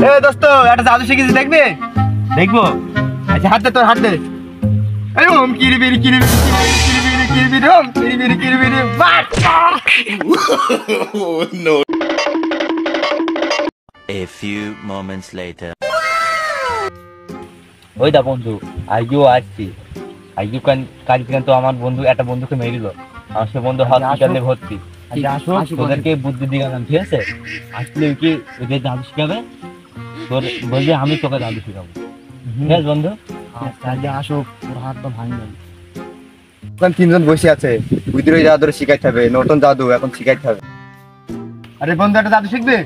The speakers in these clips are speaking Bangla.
এ দোস্ত একটা জাদু শিখেছি দেখবে? দেখবো? আচ্ছা হাত দে, তোর হাত দে। এই ওম কিরিবিরি কিরিবিরি কিরিবিরি কিরিবিরি ওম কিরিবিরি কিরিবিরি but. No. A few moments later. ওই দা বন্ধু, আইও আসছি। আইও কালকে তো আমার বন্ধু একটা বন্ধুকে মেরে দিল। আমার সে বন্ধু হসপিটালে ভর্তি। তোদেরকে বুদ্ধি দিয়ে গেলাম, ঠিক আছে? আসলে কি ওই যে জাদু শিখাবে, তোর বলবি আমি তোকে জাদু শিখাবো। ঠিক আছে বন্ধু? আসো, ওর হাতটা ভাঙবে। এখন তিনজন বসে আছে, বুদ্ধির জাদু শিখাইতে হবে, নতুন জাদু এখন শিখাইতে হবে। আরে বন্ধু একটা জাদু শিখবে?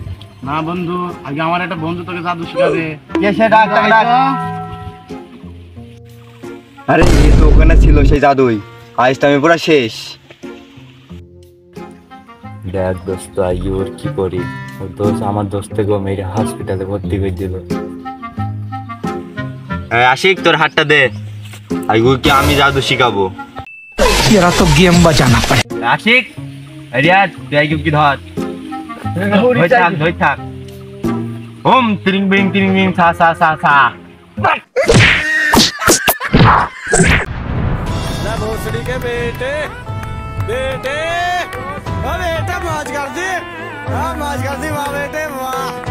না বন্ধু, আগে আমার একটা বন্ধু তোকে জাদু শিখাবে। কে সে? ডাক ডাক ডাক। আরে এই তো ওখানে ছিল সেই জাদুই, আজ তো আমি পুরো শেষ। দেখ দোস্ত, আইও ওর কি করি। ওর দোস্ত আমার দোস্তকে মেরে হসপিটালে ভর্তি করে দিল। আশিক তোর হাতটা দে, আইগো কি আমি জাদু শিখাবো। तेरा तो गेम बजाना पड़े। আশিক, রিয়াজ তুই আইও কি ধর। ধর থাক। ওম তিরিং বিরিং তিরিং বিরিং সা সা সা সা। ना भोसड़ी के बेटे बेटे, बेटा मौज कर दी, मौज कर दी वाह बेटे वाह।